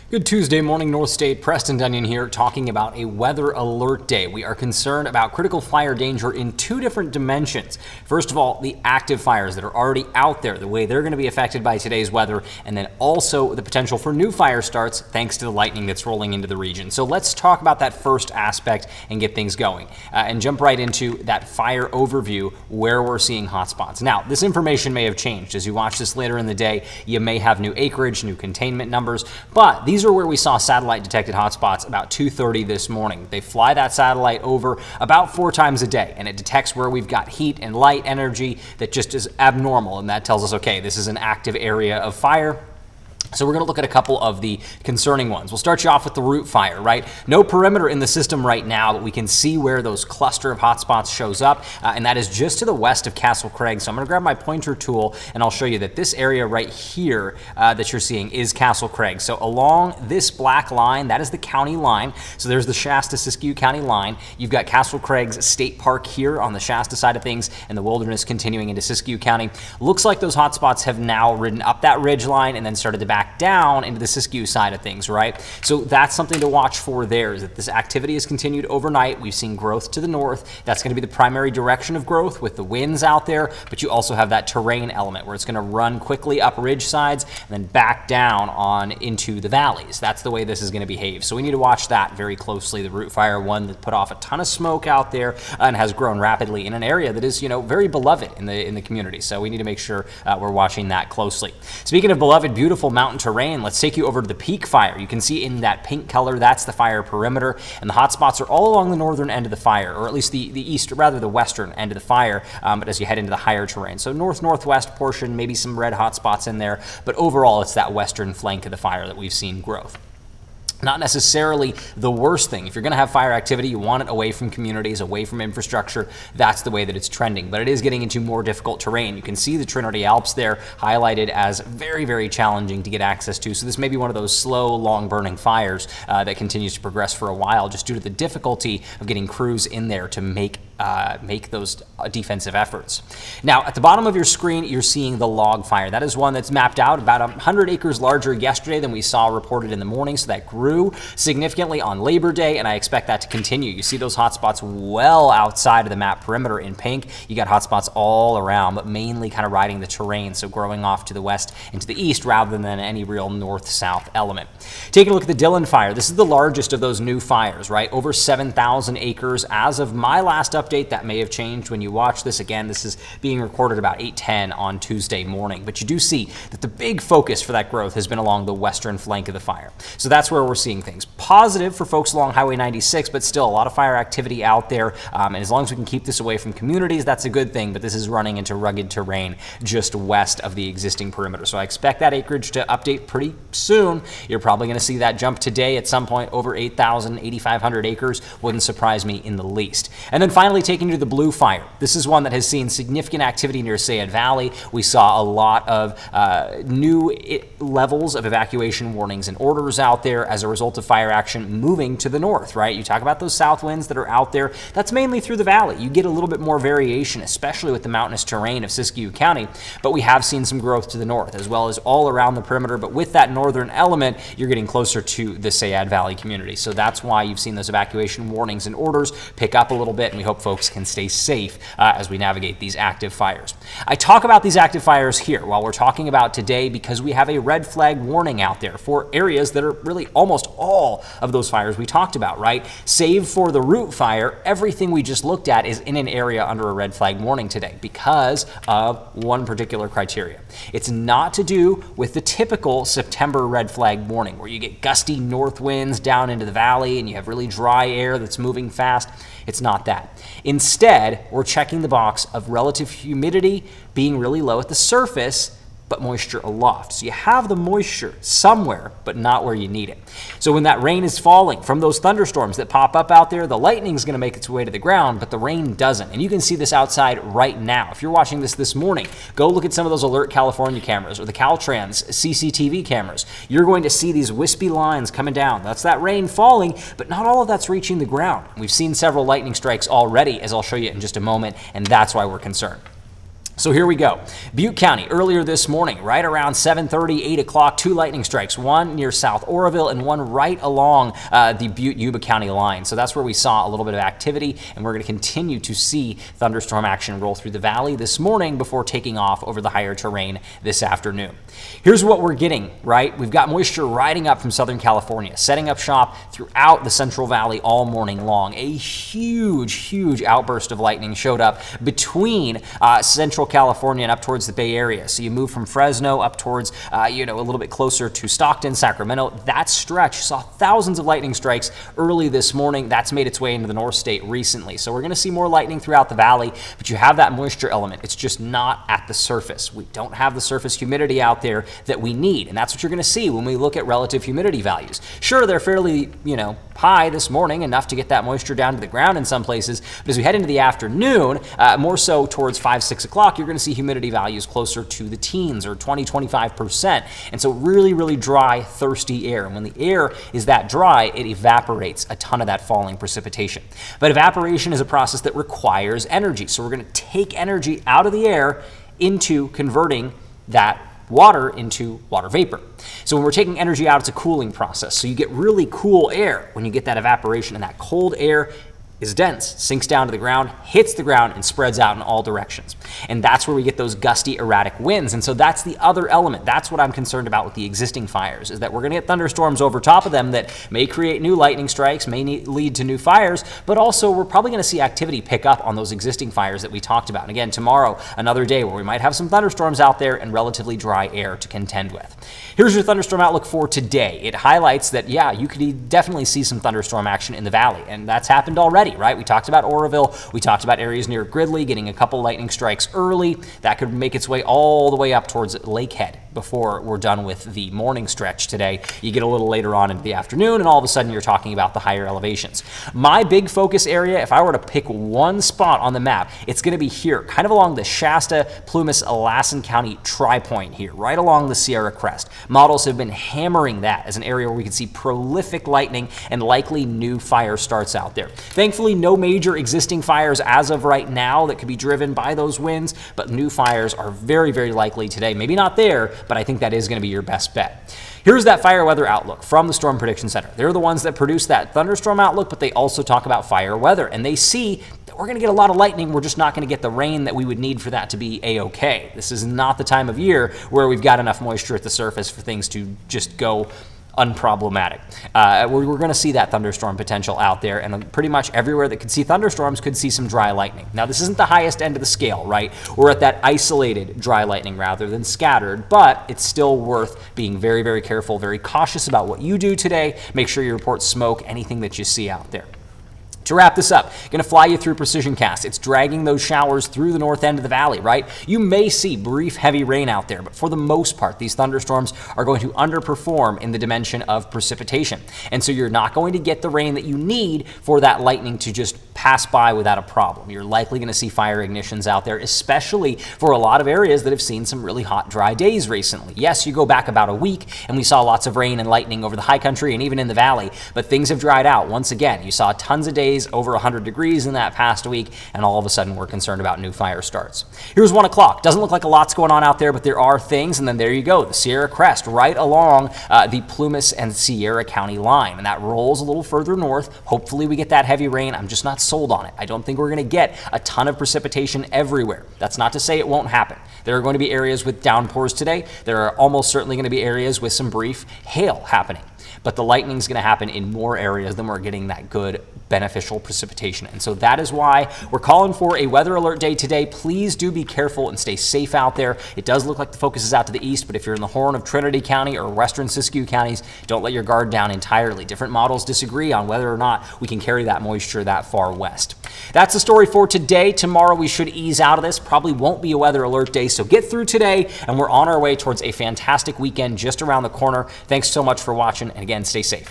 Good Tuesday morning, Northstate. Preston Donion here talking about a weather alert day. We are concerned about critical fire danger in two different dimensions. First of all, the active fires that are already out there, the way they're going to be affected by today's weather, and then also the potential for new fire starts thanks to the lightning that's rolling into the region. So let's talk about that first aspect and get things going and jump right into that fire overview where we're seeing hotspots. Now, this information may have changed. As you watch this later in the day, you may have new acreage, new containment numbers, but these are where we saw satellite detected hotspots about 2:30 this morning. They fly that satellite over about 4 times a day, and it detects where we've got heat and light energy that just is abnormal, and that tells us, okay, this is an active area of fire. So we're going to look at a couple of the concerning ones. We'll start you off with the root fire, right? No perimeter in the system right now, but we can see where those cluster of hotspots shows up, and that is just to the west of Castle Craig. So I'm going to grab my pointer tool, and I'll show you that this area right here that you're seeing is Castle Craig. So along this black line, that is the county line. So there's the Shasta-Siskiyou County line. You've got Castle Craig's State Park here on the Shasta side of things, and the wilderness continuing into Siskiyou County. Looks like those hotspots have now ridden up that ridge line and then started to back down into the Siskiyou side of things, right? So that's something to watch for there, is that this activity has continued overnight. We've seen growth to the north. That's going to be the primary direction of growth with the winds out there, but you also have that terrain element where it's going to run quickly up ridge sides and then back down on into the valleys. That's the way this is going to behave. So we need to watch that very closely. The root fire, one that put off a ton of smoke out there and has grown rapidly in an area that is, very beloved in the community. So we need to make sure we're watching that closely. Speaking of beloved, beautiful mountain terrain, let's take you over to the peak fire. You can see in that pink color, that's the fire perimeter, and the hotspots are all along the northern end of the fire, or at least the east, rather the western end of the fire, but as you head into the higher terrain. So northwest portion, maybe some red hotspots in there, but overall it's that western flank of the fire that we've seen growth. Not necessarily the worst thing. If you're going to have fire activity, you want it away from communities, away from infrastructure. That's the way that it's trending. But it is getting into more difficult terrain. You can see the Trinity Alps there highlighted as very, very challenging to get access to. So this may be one of those slow, long-burning fires that continues to progress for a while just due to the difficulty of getting crews in there to make those defensive efforts. Now, at the bottom of your screen, you're seeing the log fire. That is one that's mapped out about 100 acres larger yesterday than we saw reported in the morning, so that grew significantly on Labor Day, and I expect that to continue. You see those hotspots well outside of the map perimeter in pink. You got hotspots all around, but mainly kind of riding the terrain, so growing off to the west and to the east rather than any real north-south element. Taking a look at the Dillon fire, this is the largest of those new fires, right? Over 7,000 acres. As of my last update, that may have changed when you watch this. Again, this is being recorded about 8:10 on Tuesday morning, but you do see that the big focus for that growth has been along the western flank of the fire. So that's where we're seeing things. Positive for folks along Highway 96, but still a lot of fire activity out there, and as long as we can keep this away from communities, that's a good thing, but this is running into rugged terrain just west of the existing perimeter. So I expect that acreage to update pretty soon. You're probably going to see that jump today at some point over 8,000, 8,500 acres. Wouldn't surprise me in the least. And then finally, taking you to the blue fire. This is one that has seen significant activity near Sayad Valley. We saw a lot of new levels of evacuation warnings and orders out there as a result of fire action moving to the north, right? You talk about those south winds that are out there. That's mainly through the valley. You get a little bit more variation, especially with the mountainous terrain of Siskiyou County, but we have seen some growth to the north as well as all around the perimeter. But with that northern element, you're getting closer to the Sayad Valley community. So that's why you've seen those evacuation warnings and orders pick up a little bit, and we hope folks can stay safe as we navigate these active fires. I talk about these active fires here while we're talking about today because we have a red flag warning out there for areas that are really almost all of those fires we talked about, right? Save for the root fire, everything we just looked at is in an area under a red flag warning today because of one particular criteria. It's not to do with the typical September red flag warning where you get gusty north winds down into the valley and you have really dry air that's moving fast. It's not that. Instead, we're checking the box of relative humidity being really low at the surface, but moisture aloft. So you have the moisture somewhere, but not where you need it. So when that rain is falling from those thunderstorms that pop up out there, the lightning is going to make its way to the ground, but the rain doesn't. And you can see this outside right now. If you're watching this morning, go look at some of those Alert California cameras or the Caltrans CCTV cameras. You're going to see these wispy lines coming down. That's that rain falling, but not all of that's reaching the ground. We've seen several lightning strikes already, as I'll show you in just a moment, and that's why we're concerned. So here we go. Butte County earlier this morning, right around 7:30, 8 o'clock, 2 lightning strikes, one near South Oroville and one right along the Butte-Yuba County line. So that's where we saw a little bit of activity, and we're going to continue to see thunderstorm action roll through the valley this morning before taking off over the higher terrain this afternoon. Here's what we're getting, right? We've got moisture riding up from Southern California, setting up shop throughout the Central Valley all morning long. A huge outburst of lightning showed up between Central California and up towards the Bay Area. So you move from Fresno up towards, a little bit closer to Stockton, Sacramento. That stretch saw thousands of lightning strikes early this morning. That's made its way into the Northstate recently. So we're going to see more lightning throughout the valley, but you have that moisture element. It's just not at the surface. We don't have the surface humidity out there that we need, and that's what you're going to see when we look at relative humidity values. Sure, they're fairly, high this morning, enough to get that moisture down to the ground in some places, but as we head into the afternoon, more so towards 5, 6 o'clock, you're going to see humidity values closer to the teens or 20-25%. And so really dry, thirsty air. And when the air is that dry, it evaporates a ton of that falling precipitation. But evaporation is a process that requires energy. So we're going to take energy out of the air into converting that water into water vapor. So when we're taking energy out, it's a cooling process. So you get really cool air when you get that evaporation, and that cold air is dense, sinks down to the ground, hits the ground, and spreads out in all directions. And that's where we get those gusty, erratic winds. And so that's the other element. That's what I'm concerned about with the existing fires, is that we're going to get thunderstorms over top of them that may create new lightning strikes, may lead to new fires, but also we're probably going to see activity pick up on those existing fires that we talked about. And again, tomorrow, another day where we might have some thunderstorms out there and relatively dry air to contend with. Here's your thunderstorm outlook for today. It highlights that, you could definitely see some thunderstorm action in the valley, and that's happened already. Right? We talked about Oroville. We talked about areas near Gridley getting a couple lightning strikes early. That could make its way all the way up towards Lakehead before we're done with the morning stretch today. You get a little later on into the afternoon, and all of a sudden you're talking about the higher elevations. My big focus area, if I were to pick one spot on the map, it's going to be here, kind of along the Shasta, Plumas, Lassen County tri-point here, right along the Sierra Crest. Models have been hammering that as an area where we could see prolific lightning and likely new fire starts out there. Thankfully, no major existing fires as of right now that could be driven by those winds, but new fires are very likely today. Maybe not there, but I think that is going to be your best bet. Here's that fire weather outlook from the Storm Prediction Center. They're the ones that produce that thunderstorm outlook, but they also talk about fire weather, and they see that we're going to get a lot of lightning. We're just not going to get the rain that we would need for that to be a-okay. This is not the time of year where we've got enough moisture at the surface for things to just go unproblematic. We're going to see that thunderstorm potential out there, and pretty much everywhere that could see thunderstorms could see some dry lightning. Now, this isn't the highest end of the scale, right? We're at that isolated dry lightning rather than scattered, but it's still worth being very careful, very cautious about what you do today. Make sure you report smoke, anything that you see out there. To wrap this up, going to fly you through precision cast. It's dragging those showers through the north end of the valley, right? You may see brief heavy rain out there, but for the most part, these thunderstorms are going to underperform in the dimension of precipitation. And so you're not going to get the rain that you need for that lightning to just pass by without a problem. You're likely going to see fire ignitions out there, especially for a lot of areas that have seen some really hot, dry days recently. Yes, you go back about a week and we saw lots of rain and lightning over the high country and even in the valley, but things have dried out. Once again, you saw tons of days over 100 degrees in that past week, and all of a sudden we're concerned about new fire starts. Here's 1 o'clock. Doesn't look like a lot's going on out there, but there are things, and then there you go, the Sierra Crest right along the Plumas and Sierra County line, and that rolls a little further north. Hopefully we get that heavy rain. I'm just not sold on it. I don't think we're going to get a ton of precipitation everywhere. That's not to say it won't happen. There are going to be areas with downpours today. There are almost certainly going to be areas with some brief hail happening. But the lightning is going to happen in more areas than we're getting that good beneficial precipitation. And so that is why we're calling for a weather alert day today. Please do be careful and stay safe out there. It does look like the focus is out to the east, but if you're in the horn of Trinity County or western Siskiyou counties, don't let your guard down entirely. Different models disagree on whether or not we can carry that moisture that far west. That's the story for today. Tomorrow we should ease out of this. Probably won't be a weather alert day, so get through today, and we're on our way towards a fantastic weekend just around the corner. Thanks so much for watching, and again, stay safe.